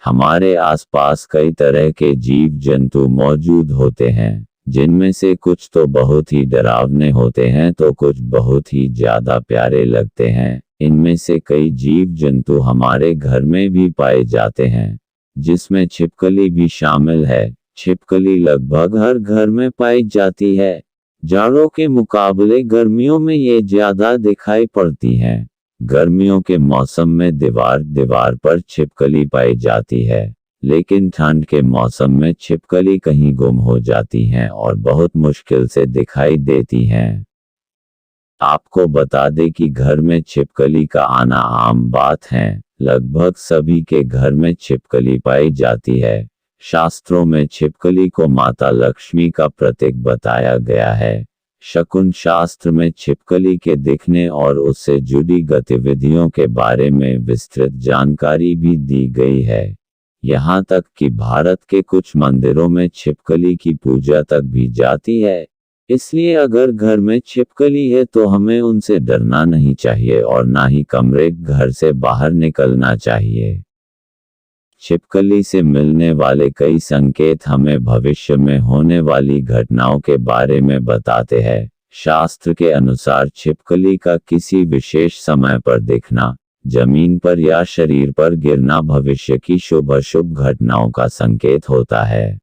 हमारे आसपास कई तरह के जीव जंतु मौजूद होते हैं, जिनमें से कुछ तो बहुत ही डरावने होते हैं तो कुछ बहुत ही ज़्यादा प्यारे लगते हैं। इनमें से कई जीव जंतु हमारे घर में भी पाए जाते हैं, जिसमें छिपकली भी शामिल है। छिपकली लगभग हर घर में पाई जाती है। जाड़ों के मुकाबले गर्मियों में ये ज़्यादा दिखाई पड़ती हैं। गर्मियों के मौसम में दीवार दीवार पर छिपकली पाई जाती है, लेकिन ठंड के मौसम में छिपकली कहीं गुम हो जाती हैं और बहुत मुश्किल से दिखाई देती हैं। आपको बता दें कि घर में छिपकली का आना आम बात है। लगभग सभी के घर में छिपकली पाई जाती है। शास्त्रों में छिपकली को माता लक्ष्मी का प्रतीक बताया गया है। शकुन शास्त्र में छिपकली के दिखने और उससे जुड़ी गतिविधियों के बारे में विस्तृत जानकारी भी दी गई है। यहाँ तक कि भारत के कुछ मंदिरों में छिपकली की पूजा तक भी जाती है। इसलिए अगर घर में छिपकली है तो हमें उनसे डरना नहीं चाहिए और ना ही कमरे घर से बाहर निकलना चाहिए। छिपकली से मिलने वाले कई संकेत हमें भविष्य में होने वाली घटनाओं के बारे में बताते हैं। शास्त्र के अनुसार छिपकली का किसी विशेष समय पर दिखना, जमीन पर या शरीर पर गिरना भविष्य की शुभ अशुभ घटनाओं का संकेत होता है।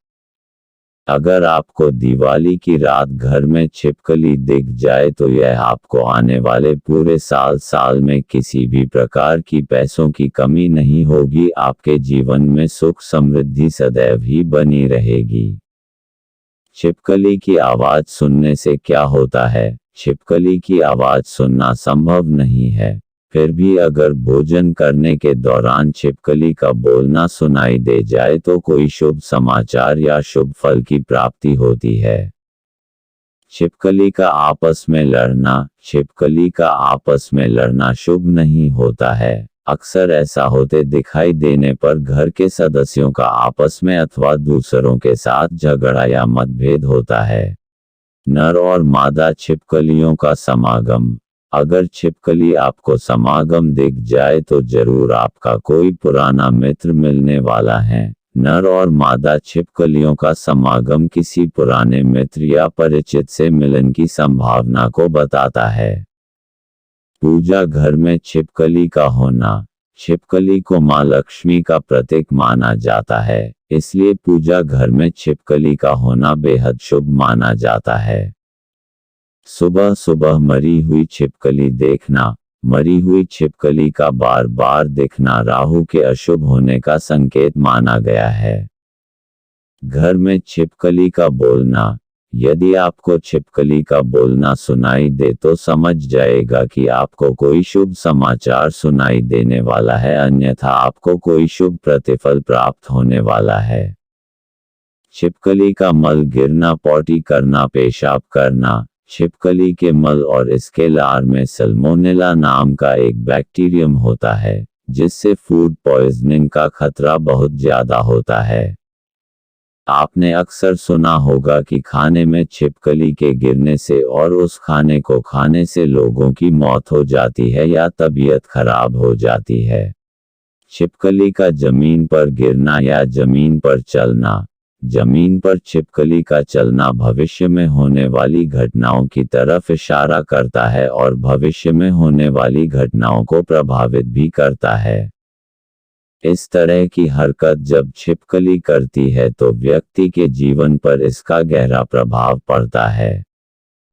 अगर आपको दिवाली की रात घर में छिपकली दिख जाए तो यह आपको आने वाले पूरे साल में किसी भी प्रकार की पैसों की कमी नहीं होगी। आपके जीवन में सुख समृद्धि सदैव ही बनी रहेगी। छिपकली की आवाज़ सुनने से क्या होता है? छिपकली की आवाज़ सुनना संभव नहीं है, फिर भी अगर भोजन करने के दौरान छिपकली का बोलना सुनाई दे जाए तो कोई शुभ समाचार या शुभ फल की प्राप्ति होती है। छिपकली का आपस में लड़ना। छिपकली का आपस में लड़ना शुभ नहीं होता है। अक्सर ऐसा होते दिखाई देने पर घर के सदस्यों का आपस में अथवा दूसरों के साथ झगड़ा या मतभेद होता है। नर और मादा छिपकलियों का समागम। अगर छिपकली आपको समागम दिख जाए तो जरूर आपका कोई पुराना मित्र मिलने वाला है। नर और मादा छिपकलियों का समागम किसी पुराने मित्र या परिचित से मिलन की संभावना को बताता है। पूजा घर में छिपकली का होना। छिपकली को माँ लक्ष्मी का प्रतीक माना जाता है, इसलिए पूजा घर में छिपकली का होना बेहद शुभ माना जाता है। सुबह सुबह मरी हुई छिपकली देखना। मरी हुई छिपकली का बार बार दिखना राहु के अशुभ होने का संकेत माना गया है। घर में छिपकली का बोलना। यदि आपको छिपकली का बोलना सुनाई दे तो समझ जाएगा कि आपको कोई शुभ समाचार सुनाई देने वाला है, अन्यथा आपको कोई शुभ प्रतिफल प्राप्त होने वाला है। छिपकली का मल गिरना। पॉटी करना, पेशाब करना। छिपकली के मल और इसके लार में सल्मोनेला नाम का एक बैक्टीरियम होता है, जिससे फूड पॉइजनिंग का खतरा बहुत ज्यादा होता है। आपने अक्सर सुना होगा कि खाने में छिपकली के गिरने से और उस खाने को खाने से लोगों की मौत हो जाती है या तबीयत खराब हो जाती है। छिपकली का जमीन पर गिरना या जमीन पर चलना। जमीन पर छिपकली का चलना भविष्य में होने वाली घटनाओं की तरफ इशारा करता है और भविष्य में होने वाली घटनाओं को प्रभावित भी करता है। इस तरह की हरकत जब छिपकली करती है तो व्यक्ति के जीवन पर इसका गहरा प्रभाव पड़ता है।